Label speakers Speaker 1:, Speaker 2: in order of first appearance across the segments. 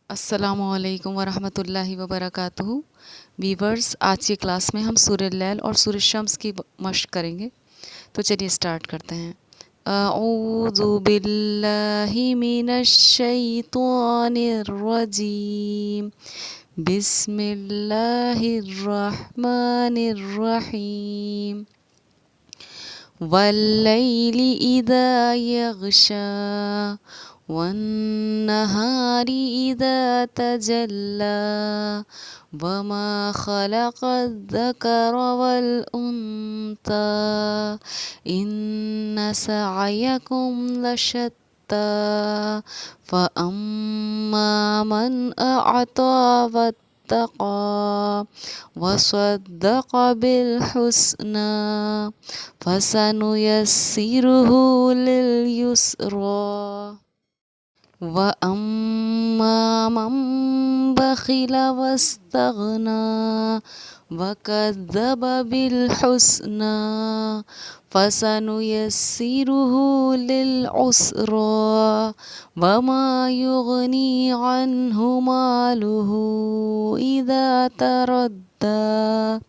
Speaker 1: السلام علیکم ورحمۃ اللہ وبرکاتہ۔ ویورز، آج کی کلاس میں ہم سورہ اللیل اور سورہ شمس کی مشق کریں گے، تو چلیے اسٹارٹ کرتے ہیں۔ اعوذ باللہ من الشیطان الرجیم، بسم اللہ الرحمن الرحیم۔ واللیل اذا یغشی والنہار اذا تجلی وما خلق الذکر والانثی ان سعیکم لشتی فاما من اعطی واتقى وصدق بالحسنى فسنيسره لليسرى وأما من بخل واستغنى وكذب بالحسنى فسنيسره للعسرى وما يغني عنه ماله إذا تردى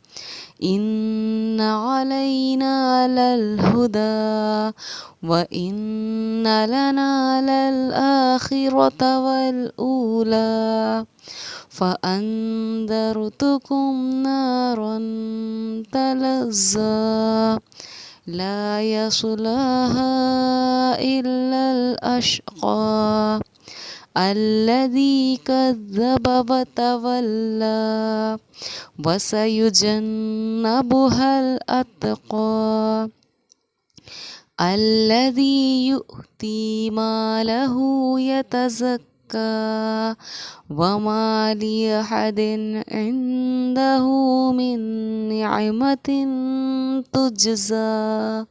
Speaker 1: إن علينا للهدى وإن لنا للآخرة والأولى فأنذرتكم نارا تلظى لا يصلاها إلا الأشقى الذي كذب وتولى وسيجنبها الأتقى الذي يؤتي ماله يتزكى وما لأحد عنده من نعمة تجزى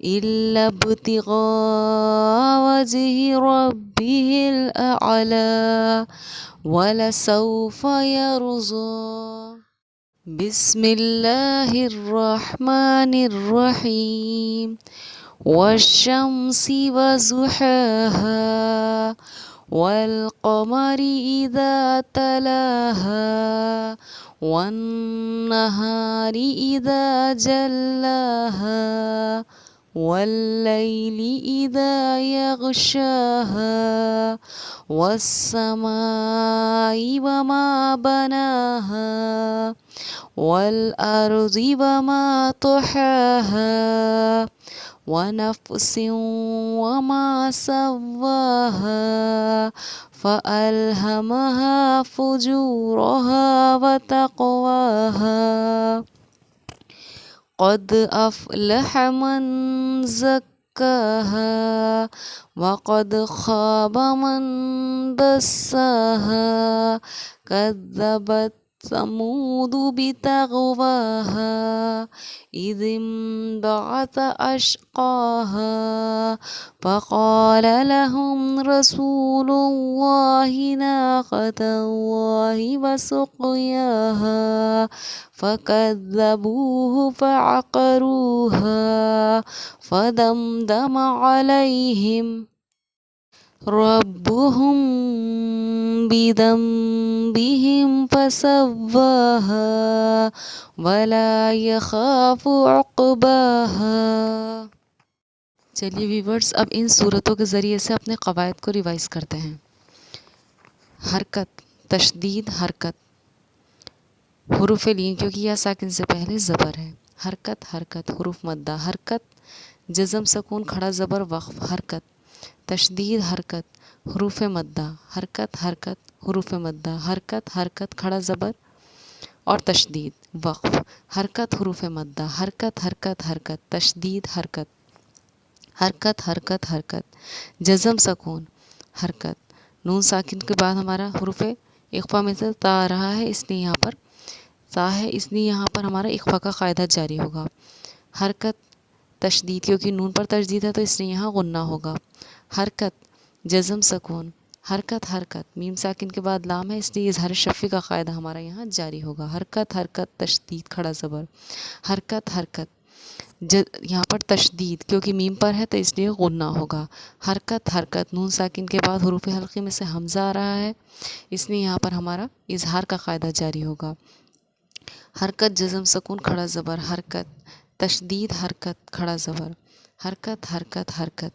Speaker 1: إلا ابتغاء وجه ربه الأعلى ولسوف يرضى بسم الله الرحمن الرحيم والشمس وضحاها والقمر إذا تلاها والنهار إذا جلاها والليل إذا يغشاها والسماء وما بناها والأرض وما طحاها ونفس وما سواها فألهمها فجورها وتقواها قد أفلح من زكاها وقد خاب من دساها كذبت ثمود بتغواها إذ انبعث أشقاها فقال لهم رسول الله ناقة الله وسقياها فكذبوه فعقروها فدمدم عليهم ربهم بذنبهم فسواها ولا يخاف عقباها۔ چلیے ویورز، اب ان صورتوں کے ذریعے سے اپنے قواعد کو ریوائز کرتے ہیں۔ حرکت، تشدید، حرکت، حروف لین کیونکہ یا ساکن سے پہلے زبر ہے۔ حرکت، حرکت، حروف مدہ، حرکت، جزم سکون کھڑا زبر وقف، حرکت، تشدید، حرکت، حروف مدہ، حرکت، حرکت، حروف مدہ، حرکت، حرکت، کھڑا زبر اور تشدید وقف، حرکت، حروف مدہ، حرکت، حرکت، حرکت، تشدید، حرکت، حرکت، حرکت، حرکت، جزم سکون، حرکت، نون ساکن کے بعد ہمارا حروف اخفا میں سے تا آ رہا ہے، اس لیے یہاں پر تا ہے، اس لیے یہاں پر ہمارا اخفا کا قاعدہ جاری ہوگا۔ حرکت، تشدید کیونکہ نون پر تشدید ہے تو اس لیے یہاں غنہ ہوگا۔ حرکت، جزم سکون، حرکت، حرکت، میم ساکن کے بعد لام ہے، اس لیے اظہار شفی کا قاعدہ ہمارا یہاں جاری ہوگا۔ حرکت، حرکت، تشدید، کھڑا زبر، حرکت، حرکت، یہاں پر تشدید کیونکہ میم پر ہے تو اس لیے غنہ ہوگا. حرکت حرکت نون ساکن کے بعد حروف حلقی میں سے حمزہ آ رہا ہے، اس لیے یہاں پر ہمارا اظہار کا قاعدہ جاری ہوگا. حرکت جزم سکون کھڑا زبر حرکت. تشدید حرکت کھڑا زبر. حرکت حرکت حرکت.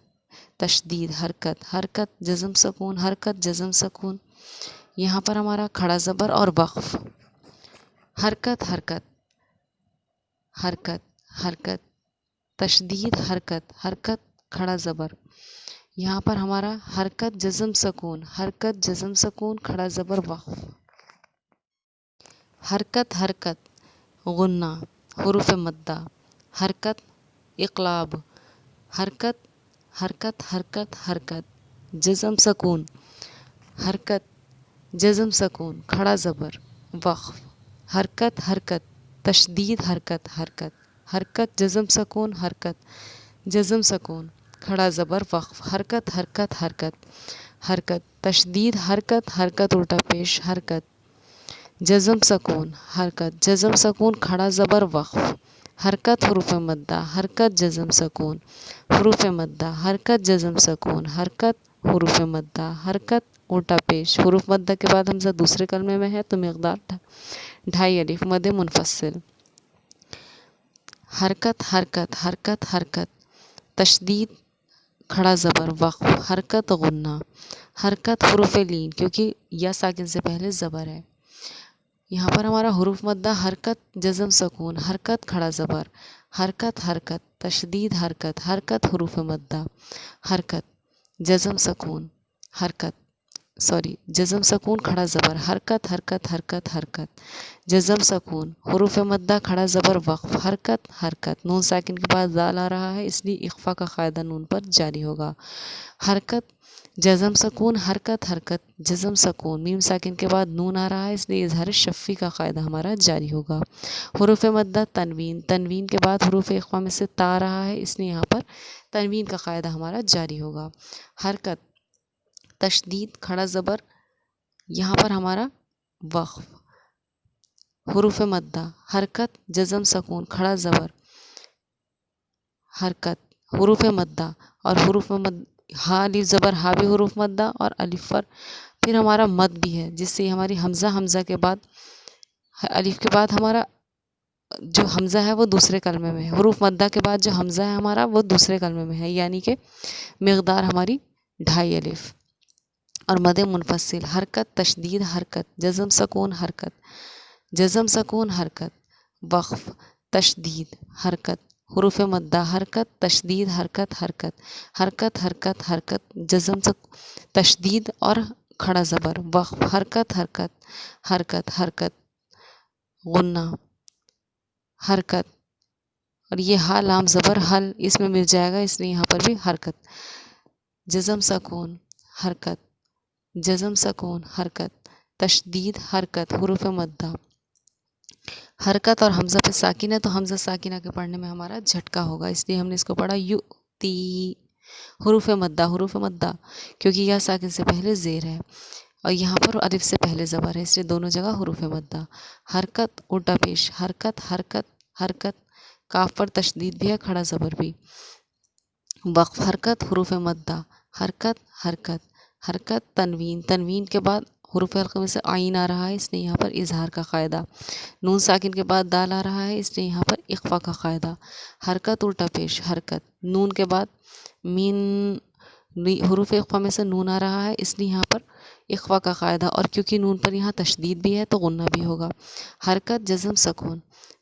Speaker 1: تشدید حرکت حرکت جزم سکون حرکت جزم سکون. یہاں پر ہمارا کھڑا زبر اور وقف. حرکت حرکت حرکت حرکت. تشدید حرکت حرکت کھڑا زبر. یہاں پر ہمارا حرکت جزم سکون حرکت جزم سکون کھڑا زبر وقف. حرکت حرکت غنہ حروف مدہ. حرکت اقلاب. حرکت حرکت حرکت حرکت جزم سکون. حرکت جزم سکون کھڑا زبر وقف. حرکت حرکت تشدید حرکت حرکت. حرکت جزم سکون حرکت جزم سکون کھڑا زبر وقف. حرکت حرکت حرکت حرکت تشدید حرکت حرکت الٹا پیش حرکت جزم سکون حرکت جزم سکون کھڑا زبر وقف. حرکت حروف مدہ حرکت جزم سکون حروف مدہ حرکت جزم سکون حرکت حروف مدہ حرکت الٹا پیش. حروف مدہ کے بعد حمزہ دوسرے کلمے میں ہے تو مقدار 2.5 الف مد منفصل. حرکت حرکت حرکت حرکت تشدید کھڑا زبر وقف. حرکت غنہ. حرکت حروف لین کیونکہ یا ساکن سے پہلے زبر ہے. یہاں پر ہمارا حروف مدہ حرکت جزم سکون حرکت کھڑا زبر. حرکت حرکت تشدید حرکت حرکت حروف مدہ حرکت جزم سکون حرکت جزم سکون کھڑا زبر. حرکت حرکت حرکت حرکت جزم سکون حروف مدہ کھڑا زبر وقف. حرکت حرکت نون ساکن کے بعد دال آ رہا ہے اس لیے اخفا کا قاعدہ نون پر جاری ہوگا. حرکت جزم سکون حرکت حرکت جزم سکون میم ساکن کے بعد نون آ رہا ہے اس لیے اظہار شفی کا قاعدہ ہمارا جاری ہوگا. حروف مدہ تنوین تنوین کے بعد حروف اخفا میں سے تا آ رہا ہے اس لیے یہاں پر تنوین کا قاعدہ ہمارا جاری ہوگا. حرکت تشدید کھڑا زبر. یہاں پر ہمارا وقف. حروف مدہ حرکت جزم سکون کھڑا زبر. حرکت حروف مدہ اور حروف مد ہا الف زبر ہا بھی حروف مدہ اور الف پر پھر ہمارا مد بھی ہے جس سے ہماری حمزہ کے بعد الف کے بعد ہمارا جو حمزہ ہے وہ دوسرے کلمے میں ہے. حروف مدہ کے بعد جو حمزہ ہے ہمارا وہ دوسرے کلمے میں ہے یعنی کہ مقدار ہماری 2.5 الف اور مد منفصل. حرکت تشدید حرکت جزم سکون حرکت جزم سکون حرکت وقف. تشدید حرکت حروف مدہ حرکت تشدید حرکت حرکت حرکت حرکت حرکت جزم تشدید اور کھڑا زبر وقف. حرکت حرکت حرکت حرکت غنہ حرکت اور یہ ہا لام زبر حل اس میں مل جائے گا اس لیے یہاں پر بھی حرکت. جزم سکون حرکت جزم سکون حرکت تشدید حرکت حروف مدہ حرکت. اور حمزہ پہ ساکن ہے تو حمزہ ساکنہ کے پڑھنے میں ہمارا جھٹکا ہوگا اس لیے ہم نے اس کو پڑھا یو تی. حروف مدہ کیونکہ یہ ساکن سے پہلے زیر ہے اور یہاں پر الف سے پہلے زبر ہے اس لیے دونوں جگہ حروف مدہ. حرکت الٹا پیش حرکت حرکت حرکت کاف پر تشدید بھی ہے کھڑا زبر بھی وقف. حرکت حروف مدہ حرکت حرکت حرکت تنوین تنوین کے بعد حروف حلقے میں سے عین آ رہا ہے اس لیے یہاں پر اظہار کا قاعدہ. نون ساکن کے بعد دال آ رہا ہے اس لیے یہاں پر اخفا کا قاعدہ. حرکت الٹا پیش حرکت نون کے بعد مین حروف اخفا میں سے نون آ رہا ہے اس لیے یہاں پر اخفا کا قاعدہ اور کیونکہ نون پر یہاں تشدید بھی ہے تو غنہ بھی ہوگا. حرکت جزم سکون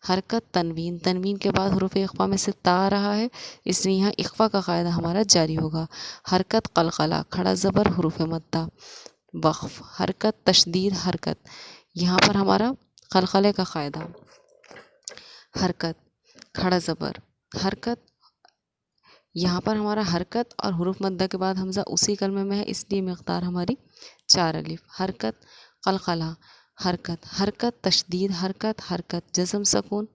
Speaker 1: حرکت تنوین تنوین کے بعد حروف اخفا میں سے تا آ رہا ہے اس لیے یہاں اخفا کا قاعدہ ہمارا جاری ہوگا. حرکت قلقلہ کھڑا زبر حروف مدہ وقف. حرکت تشدید حرکت یہاں پر ہمارا قلقلے کا قاعدہ. حرکت کھڑا زبر حرکت یہاں پر ہمارا حرکت اور حروف مدہ کے بعد حمزہ اسی کلمے میں ہے اس لیے مقدار ہماری 4 الف. حرکت قلقلہ حرکت حرکت تشدید حرکت حرکت جزم سکون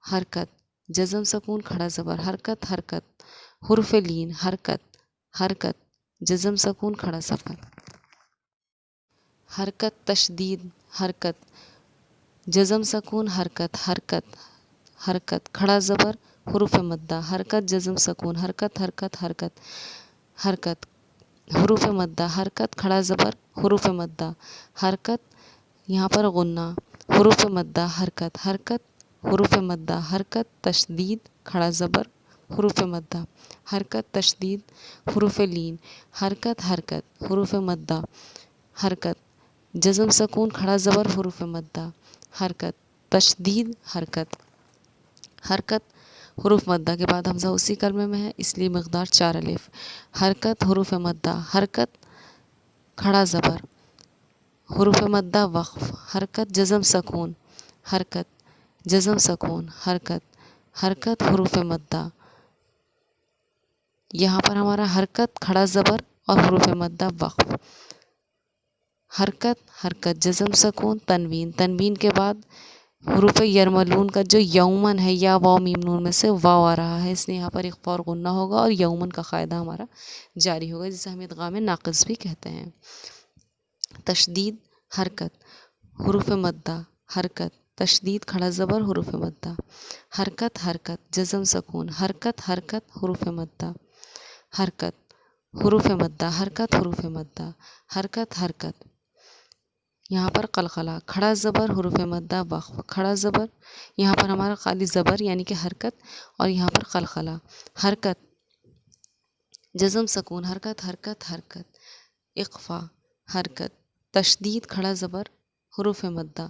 Speaker 1: حرکت جزم سکون کھڑا زبر. حرکت حرکت حروف لین حرکت حرکت جزم سکون کھڑا زبر. حرکت تشدید حرکت جزم سکون حرکت حرکت حرکت کھڑا زبر حروف مدہ، حرکت جزم سکون، حرکت حرکت حرکت حرکت، حروف مدہ، حرکت کھڑا زبر، حروف مدہ، حرکت یہاں پر غنہ، حروف مدہ، حرکت حرکت، حروف مدہ، حرکت تشدید کھڑا زبر، حروف مدہ، حرکت تشدید، حروف لین، حرکت حرکت، حروف مدہ، حرکت جزم سکون کھڑا زبر، حروف مدہ، حرکت تشدید، حرکت حرکت حروف مدہ کے بعد حمزہ اسی کلمے میں ہے اس لیے مقدار 4 الف، حرکت حروف مدہ، حرکت کھڑا زبر، حروف مدہ وقف، حرکت جزم سکون، حرکت جزم سکون، حرکت حرکت حروف مدہ، یہاں پر ہمارا حرکت کھڑا زبر اور حروف مدہ وقف، حرکت حرکت جزم سکون، تنوین، تنوین کے بعد حروف یرملون کا جو یومن ہے یا واو میم نون میں سے واو آ رہا ہے، اس لیے یہاں پر اخفا اور غنہ ہوگا اور یومن کا قاعدہ ہمارا جاری ہوگا جسے ہم ادغام ناقص بھی کہتے ہیں۔ تشدید حرکت، حروف مدہ، حرکت تشدید کھڑا زبر، حروف مدہ، حرکت حرکت جزم سکون، حرکت حرکت حروف مدہ، حرکت حروف مدہ، حرکت حروف مدہ، حرکت حرکت یہاں پر قلقلہ، کھڑا زبر، حروف مدہ وقف، کھڑا زبر یہاں پر ہمارا خالی زبر یعنی کہ حرکت، اور یہاں پر قلقلہ، حرکت جزم سکون، حرکت حرکت حرکت، اقفا، حرکت تشدید کھڑا زبر، حروف مدہ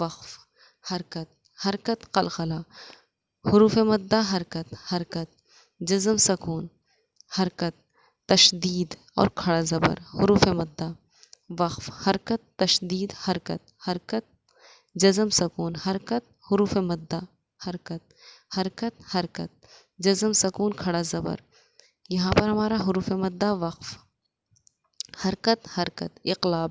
Speaker 1: وقف، حرکت حرکت قلقلہ، حروف مدہ، حرکت حرکت جزم سکون، حرکت تشدید اور کھڑا زبر، حروف مدہ وقف، حرکت تشدید، حرکت حرکت جزم سکون، حرکت حروف مدہ، حرکت حرکت حرکت جزم سکون کھڑا زبر، یہاں پر ہمارا حروف مدہ وقف، حرکت حرکت اقلاب،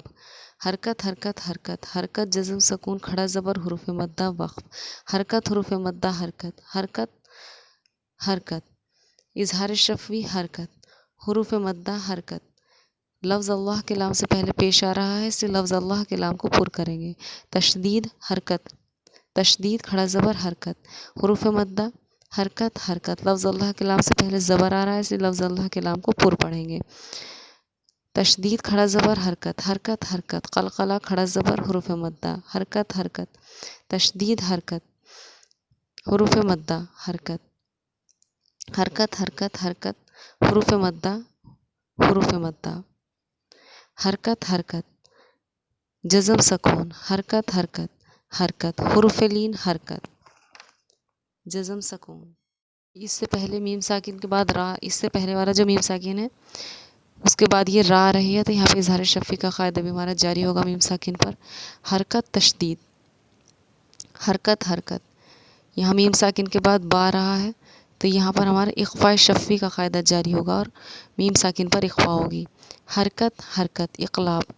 Speaker 1: حرکت حرکت حرکت حرکت جزم سکون کھڑا زبر، حروف مدہ وقف، حرکت حروف مدہ، حرکت حرکت حرکت اظہار شفوی، حرکت حروف مدہ، حرکت لفظ اللہ کے لام سے پہلے پیش آ رہا ہے اس لیے لفظ اللہ کے لام کو پر کریں گے، تشدید حرکت، تشدید کھڑا زبر، حرکت حروف مدہ، حرکت حرکت لفظ اللہ کے لام سے پہلے زبر آ رہا ہے اس لیے لفظ اللہ کے لام کو پر پڑھیں گے، تشدید کھڑا زبر، حرکت حرکت حرکت قلقلہ کھڑا زبر، حروف مدہ، حرکت حرکت تشدید، حرکت حروف مدہ، حرکت حرکت حرکت حرکت حروف مدہ، حروف مدہ، حرکت حرکت جزم سکون، حرکت حرکت حرکت حروف لین، حرکت جزم سکون، اس سے پہلے میم ساکن کے بعد را، اس سے پہلے والا جو میم ساکن ہے اس کے بعد یہ را آ رہی ہے تو یہاں پہ اظہار شفوی کا قاعدہ بھی ہمارا جاری ہوگا میم ساکن پر، حرکت تشدید، حرکت حرکت یہاں میم ساکن کے بعد با آ رہا ہے تو یہاں پر ہمارا اخفاء شفوی کا قاعدہ جاری ہوگا اور میم ساکن پر اخفاء ہوگی، حرکت حرکت اقلاب،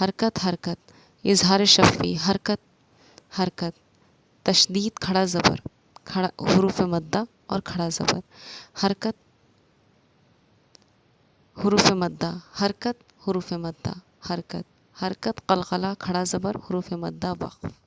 Speaker 1: حرکت حرکت اظہار شفوی، حرکت حرکت تشدید کھڑا زبر، کھڑا حروف مدہ اور کھڑا زبر، حرکت حروف مدہ، حرکت حروف مدہ، حرکت حرکت قلقلہ کھڑا زبر، حروف مدہ وقف۔